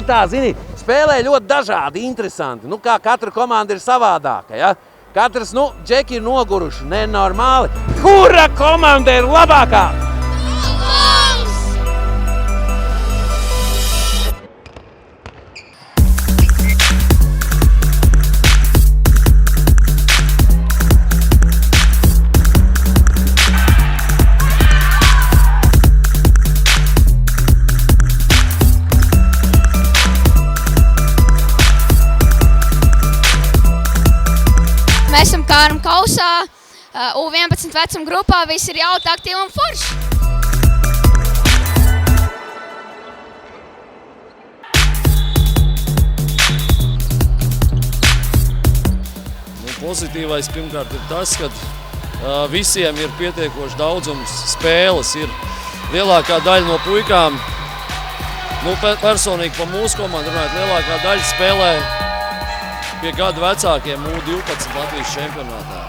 tā, zini, spēlē ļoti dažādi, interesanti. Nu, kā katra komanda ir savādāka, ja? Katrs, džeki ir noguruši, nenormāli. Kura komanda ir labākā? Mēs esam Kāruma kausā, U11 vecuma grupā, visi ir jauti, aktīvi un forši. Pozitīvais pirmkārt ir tas, ka visiem ir pietiekoši daudzums spēles. Ir lielākā daļa no puikām, personīgi pa mūsu komandu runājot, lielākā daļa spēlē pie gadu vecākiem U12 Latvijas čempionātā.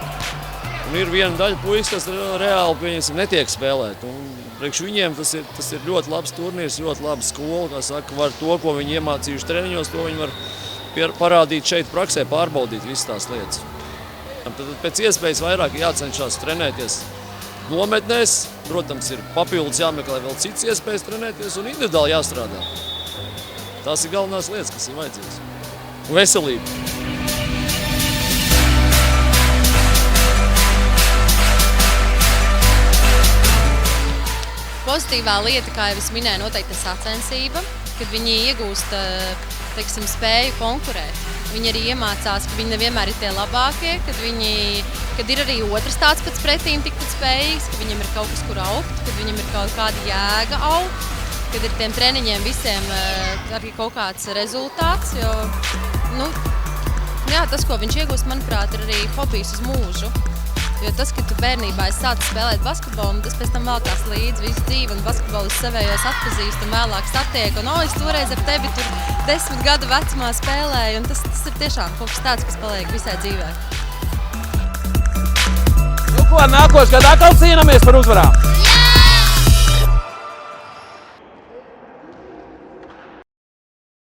Un ir viena daļa puikas, kas reāli netiek spēlēt. Un priekš viņiem tas ir ļoti labs turnīrs, ļoti laba skola, kā saka, var to, ko viņi iemācījuši treniņos, to viņi var parādīt šeit praksē, pārbaudīt visas tās lietas. Tad pēc iespējas vairāk jācenšas trenēties nometnēs. Protams, ir papildus jāmeklē vēl citas iespējas trenēties un individuāli jāstrādā. Tās ir galvenās lietas, kas ir vajadzīgas. Veselība. Pozitīvā lieta, kā jau es minēju, noteikti ir sacensība, kad viņi iegūst, spēju konkurēt. Viņi arī iemācās, ka viņi nevienmēr ir tie labākie, kad ir arī otrs tāds pats pretīm tikpat spējīgs, ka viņam ir kaut kas, kur augt, kad viņam ir kaut kāda jēga augt, kad ir tiem treniņiem visiem arī kaut kāds rezultāts, jo, tas, ko viņš iegūst, manuprāt, ir arī hobijs uz mūžu. Jo tas, ka tu bērnībā esi sācis spēlēt basketbolu, tas pēc tam velkās līdzi visu dzīvi, un basketbolu savējos atpazīst un vēlāk satiek. Un es toreiz ar tevi tur 10 gadu vecumā spēlēju, un tas ir tiešām kaut kas tāds, kas paliek visai dzīvē. Nākošais gadā atkal cīnāmies par uzvarām?